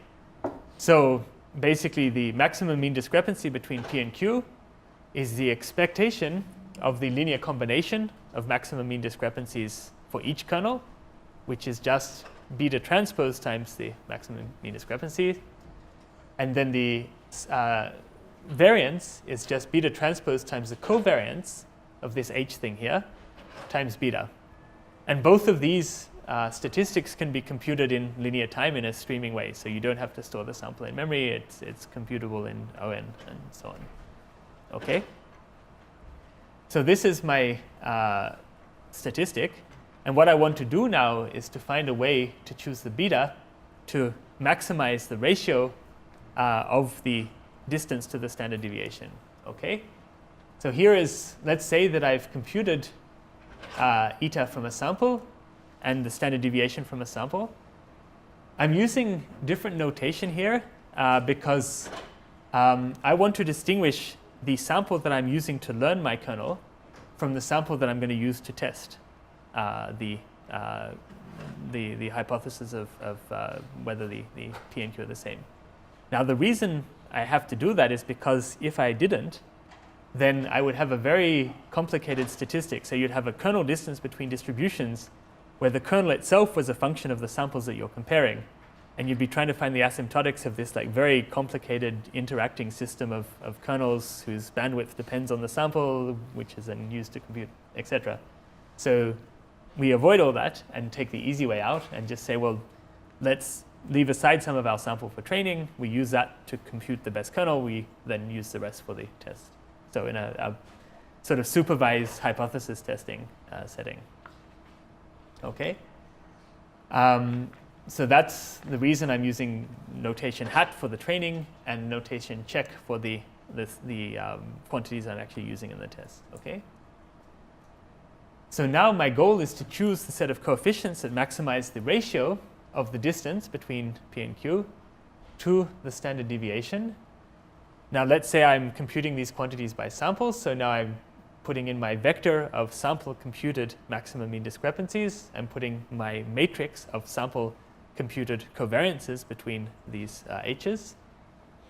So basically, the maximum mean discrepancy between P and Q is the expectation of the linear combination of maximum mean discrepancies for each kernel, which is just beta transpose times the maximum mean discrepancy. And then the variance is just beta transpose times the covariance of this H thing here times beta. And both of these statistics can be computed in linear time in a streaming way. So you don't have to store the sample in memory. It's computable in ON and so on. Okay? So this is my statistic. And what I want to do now is to find a way to choose the beta to maximize the ratio of the distance to the standard deviation. Okay? So here is, let's say that I've computed eta from a sample and the standard deviation from a sample. I'm using different notation here because I want to distinguish the sample that I'm using to learn my kernel from the sample that I'm going to use to test the hypothesis of whether the P and Q are the same. Now, the reason I have to do that is because if I didn't, then I would have a very complicated statistic. So you'd have a kernel distance between distributions where the kernel itself was a function of the samples that you're comparing. And you'd be trying to find the asymptotics of this like very complicated interacting system of kernels whose bandwidth depends on the sample, which is then used to compute, etc. So we avoid all that and take the easy way out and just say, well, let's leave aside some of our sample for training. We use that to compute the best kernel. We then use the rest for the test. So in a sort of supervised hypothesis testing setting. Okay. So that's the reason I'm using notation hat for the training and notation check for the quantities I'm actually using in the test. Okay. So now my goal is to choose the set of coefficients that maximize the ratio of the distance between P and Q to the standard deviation. Now let's say I'm computing these quantities by samples. So now I'm putting in my vector of sample computed maximum mean discrepancies and putting my matrix of sample computed covariances between these H's.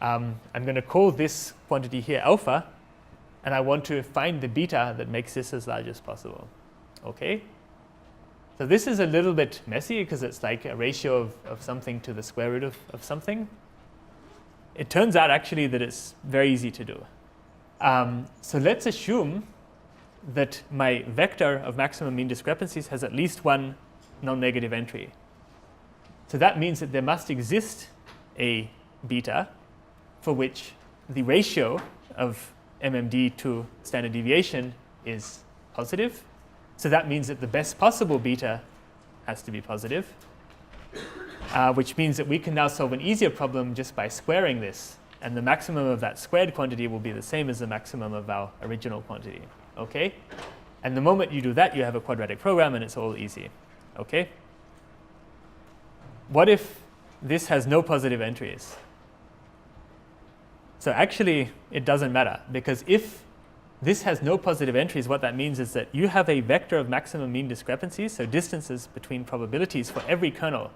I'm going to call this quantity here alpha, and I want to find the beta that makes this as large as possible. Okay? So this is a little bit messy because it's like a ratio of something to the square root of something. It turns out actually that it's very easy to do. So let's assume that my vector of maximum mean discrepancies has at least one non-negative entry. So that means that there must exist a beta for which the ratio of MMD to standard deviation is positive. So that means that the best possible beta has to be positive, which means that we can now solve an easier problem just by squaring this. And the maximum of that squared quantity will be the same as the maximum of our original quantity. Okay? And the moment you do that, you have a quadratic program, and it's all easy. Okay? What if this has no positive entries? So actually, it doesn't matter, because if this has no positive entries, what that means is that you have a vector of maximum mean discrepancies, so distances between probabilities for every kernel.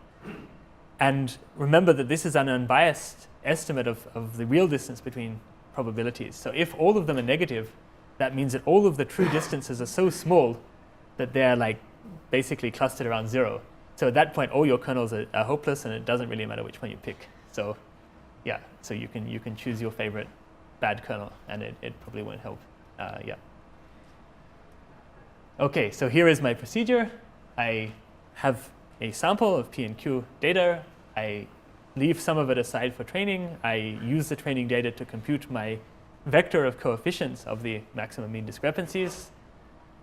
And remember that this is an unbiased estimate of the real distance between probabilities. So if all of them are negative, that means that all of the true distances are so small that they're like basically clustered around 0. So at that point, all your kernels are hopeless, and it doesn't really matter which one you pick. So yeah, so you can choose your favorite bad kernel, and it probably won't help. Yeah. Okay, so here is my procedure. I have a sample of P and Q data. I leave some of it aside for training. I use the training data to compute my vector of coefficients of the maximum mean discrepancies.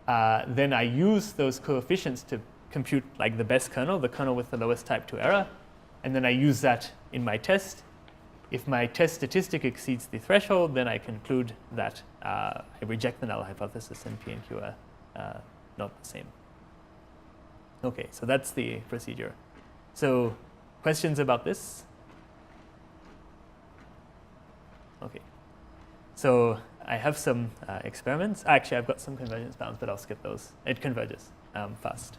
Then I use those coefficients to compute like the best kernel, the kernel with the lowest type 2 error. And then I use that in my test. If my test statistic exceeds the threshold, then I conclude that I reject the null hypothesis and P and Q are not the same. Okay, so that's the procedure. So questions about this? Okay. So I have some experiments. Actually, I've got some convergence bounds, but I'll skip those. It converges fast.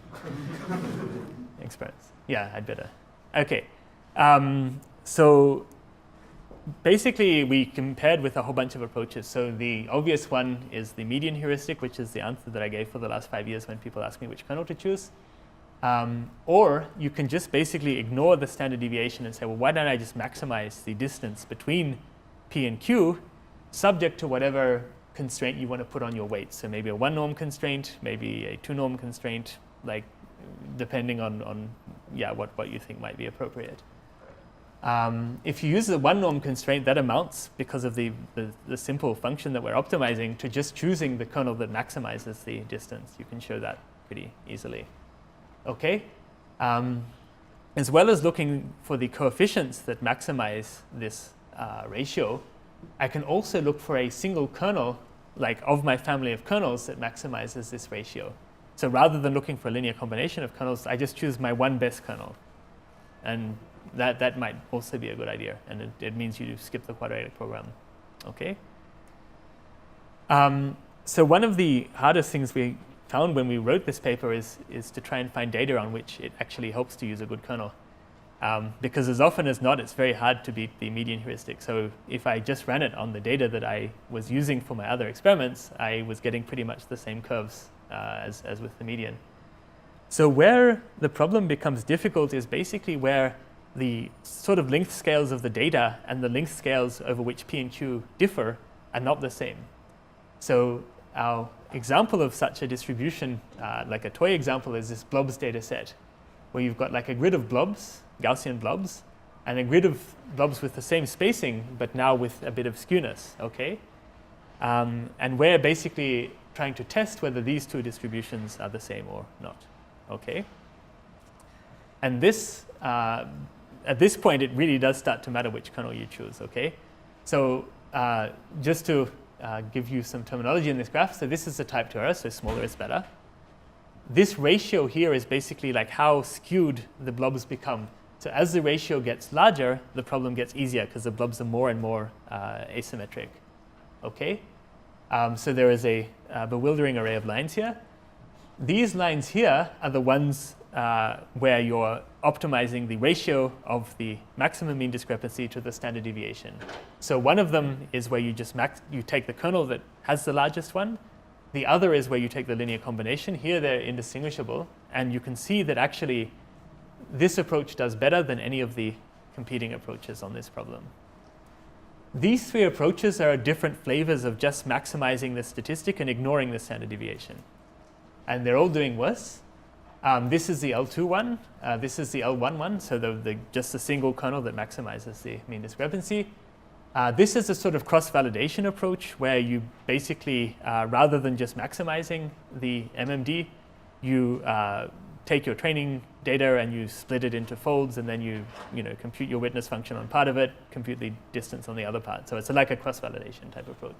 Experiments. Yeah, I'd better. Okay. So basically, we compared with a whole bunch of approaches. So the obvious one is the median heuristic, which is the answer that I gave for the last 5 years when people ask me which kernel to choose. Or you can just basically ignore the standard deviation and say, well, why don't I just maximize the distance between P and Q subject to whatever constraint you want to put on your weights. So maybe a 1 norm constraint, maybe a 2 norm constraint, like depending on what you think might be appropriate. If you use the 1 norm constraint, that amounts, because of the simple function that we're optimizing, to just choosing the kernel that maximizes the distance. You can show that pretty easily. Okay? As well as looking for the coefficients that maximize this ratio, I can also look for a single kernel, like of my family of kernels, that maximizes this ratio. So rather than looking for a linear combination of kernels, I just choose my one best kernel. And that might also be a good idea, and it means you skip the quadratic program. Okay? So one of the hardest things we found when we wrote this paper is to try and find data on which it actually helps to use a good kernel. Because as often as not, it's very hard to beat the median heuristic. So if I just ran it on the data that I was using for my other experiments, I was getting pretty much the same curves as with the median. So where the problem becomes difficult is basically where the sort of length scales of the data and the length scales over which P and Q differ are not the same. So our example of such a distribution, like a toy example, is this blobs data set, where you've got like a grid of blobs, Gaussian blobs, and a grid of blobs with the same spacing, but now with a bit of skewness, okay? And we're basically trying to test whether these two distributions are the same or not, okay? And this at this point, it really does start to matter which kernel you choose, okay? So just to give you some terminology in this graph, so this is a type 2 error, so smaller is better. This ratio here is basically like how skewed the blobs become. So as the ratio gets larger, the problem gets easier because the blobs are more and more asymmetric, okay? So there is a bewildering array of lines here. These lines here are the ones where you're optimizing the ratio of the maximum mean discrepancy to the standard deviation. So one of them is where you just you take the kernel that has the largest one. The other is where you take the linear combination. Here they're indistinguishable, and you can see that actually this approach does better than any of the competing approaches on this problem. These three approaches are different flavors of just maximizing the statistic and ignoring the standard deviation. And they're all doing worse. This is the L2 one. This is the L1 one, so just a single kernel that maximizes the mean discrepancy. This is a sort of cross-validation approach where you basically, rather than just maximizing the MMD, you take your training data and you split it into folds, and then you compute your witness function on part of it, compute the distance on the other part. So it's like a cross-validation type approach.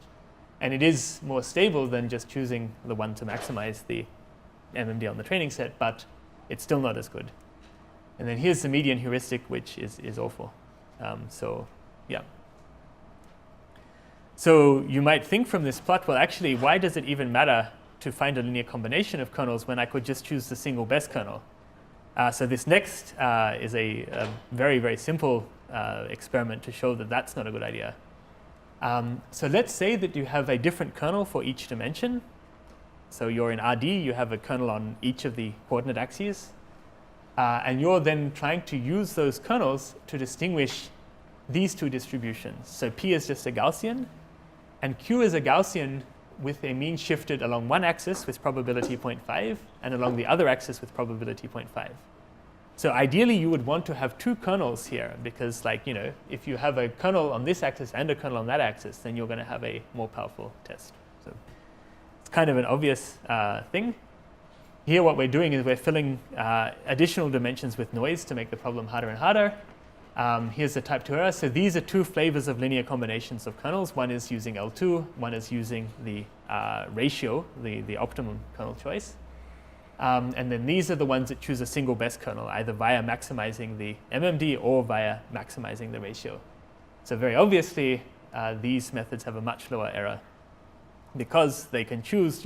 And it is more stable than just choosing the one to maximize the MMD on the training set, but it's still not as good. And then here's the median heuristic, which is awful. So yeah. So you might think from this plot, well, actually, why does it even matter to find a linear combination of kernels when I could just choose the single best kernel? So this next is a very, very simple experiment to show that that's not a good idea. So let's say that you have a different kernel for each dimension. So you're in RD, you have a kernel on each of the coordinate axes. And you're then trying to use those kernels to distinguish these two distributions. So P is just a Gaussian, and Q is a Gaussian with a mean shifted along one axis with probability 0.5 and along the other axis with probability 0.5. So ideally, you would want to have two kernels here because, if you have a kernel on this axis and a kernel on that axis, then you're going to have a more powerful test. So it's kind of an obvious thing. Here, what we're doing is we're filling additional dimensions with noise to make the problem harder and harder. Here's the type 2 error. So these are two flavors of linear combinations of kernels. One is using L2, one is using the ratio, the optimum kernel choice. And then these are the ones that choose a single best kernel, either via maximizing the MMD or via maximizing the ratio. So very obviously, these methods have a much lower error because they can choose,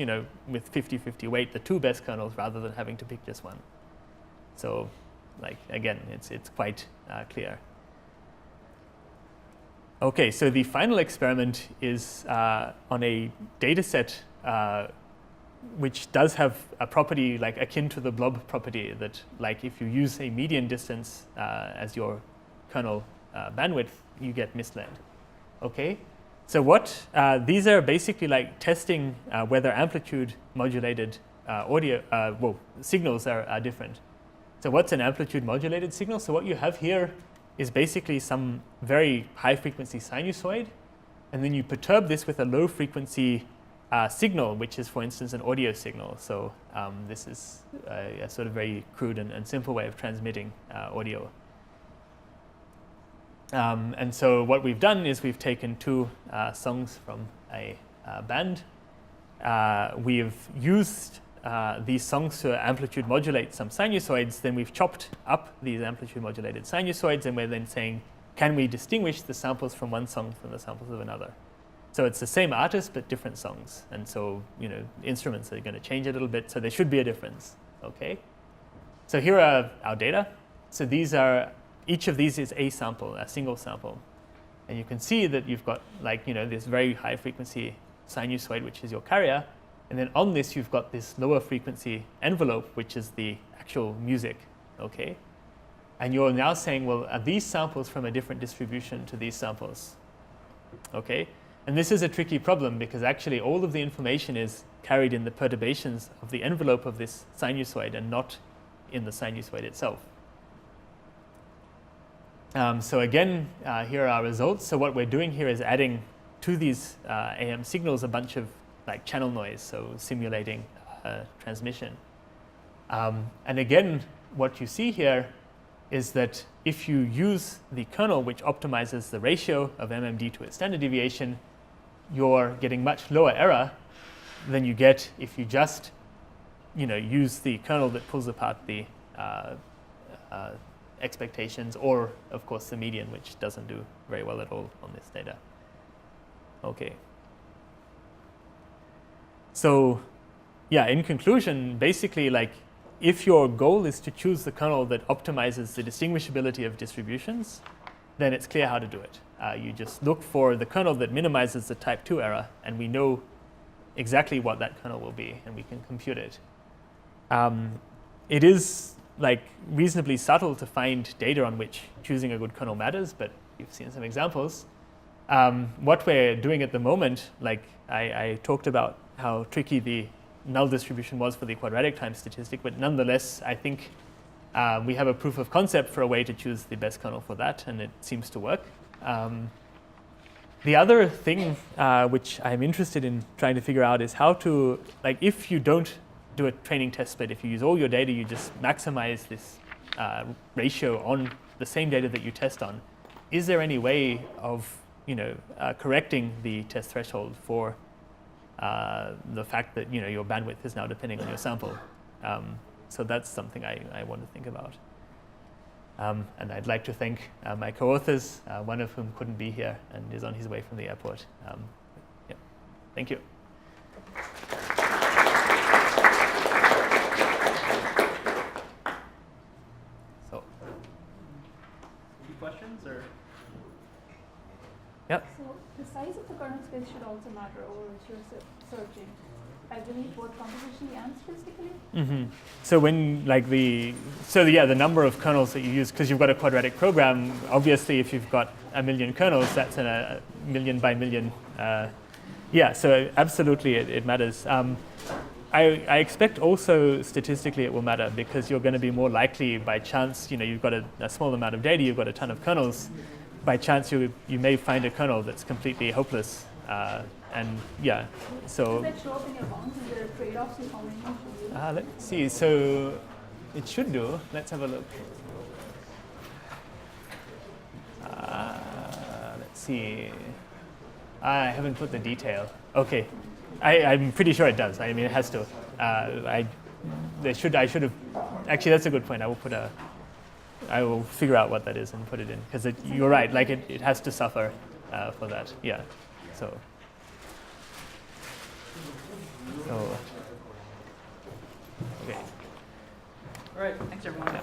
with 50-50 weight, the two best kernels rather than having to pick just one. So, again, it's quite clear. Okay, so the final experiment is on a data set which does have a property akin to the blob property that, if you use a median distance as your kernel bandwidth, you get misled. Okay, so these are basically testing whether amplitude modulated signals are different. So what's an amplitude modulated signal? So what you have here is basically some very high frequency sinusoid, and then you perturb this with a low frequency signal, which is, for instance, an audio signal. So this is a sort of very crude and simple way of transmitting audio. And so what we've done is we've taken two songs from a band. We've used these songs to amplitude modulate some sinusoids. Then we've chopped up these amplitude modulated sinusoids, and we're then saying, can we distinguish the samples from one song from the samples of another? So it's the same artist, but different songs. And so, instruments are going to change a little bit, so there should be a difference, okay? So here are our data. So each of these is a sample, a single sample. And you can see that you've got this very high frequency sinusoid, which is your carrier. And then on this, you've got this lower frequency envelope, which is the actual music, okay? And you're now saying, well, are these samples from a different distribution to these samples, okay? And this is a tricky problem because actually all of the information is carried in the perturbations of the envelope of this sinusoid and not in the sinusoid itself. So again, here are our results. So what we're doing here is adding to these AM signals a bunch of channel noise, so simulating transmission. And again, what you see here is that if you use the kernel which optimizes the ratio of MMD to its standard deviation, you're getting much lower error than you get if you just use the kernel that pulls apart the expectations, or of course the median, which doesn't do very well at all on this data. Okay. So yeah, in conclusion, basically, like, if your goal is to choose the kernel that optimizes the distinguishability of distributions, then it's clear how to do it. You just look for the kernel that minimizes the type 2 error, and we know exactly what that kernel will be, and we can compute it. It is like reasonably subtle to find data on which choosing a good kernel matters, but you've seen some examples. What we're doing at the moment, like I talked about how tricky the null distribution was for the quadratic time statistic, but nonetheless, I think we have a proof of concept for a way to choose the best kernel for that, and it seems to work. The other thing which I'm interested in trying to figure out is how to, like, if you don't do a training test split, if you use all your data, you just maximize this ratio on the same data that you test on, is there any way of correcting the test threshold for the fact that your bandwidth is now depending on your sample? So that's something I want to think about. And I'd like to thank my co-authors, one of whom couldn't be here and is on his way from the airport. Yeah. Thank you. So, any questions or? Yep. So the size of the kernel space should also matter over which you're searching. I believe both computationally and statistically. Mm-hmm. So when the number of kernels that you use, because you've got a quadratic program, obviously if you've got 1 million kernels, that's in a million by million. So absolutely it matters. I expect also statistically it will matter, because you're going to be more likely by chance, you've got a small amount of data, you've got a ton of kernels. By chance you may find a kernel that's completely hopeless. And yeah, so. Does that show up in your bounds? Is there trade-offs in how many you should use? Let's see. So it should do. Let's have a look. Let's see. I haven't put the detail. Okay, I'm pretty sure it does. I mean, it has to. I should have. Actually, that's a good point. I will figure out what that is and put it in, because you're right. Like it has to suffer for that. Yeah. So. Okay. All right, thanks everyone. Yeah.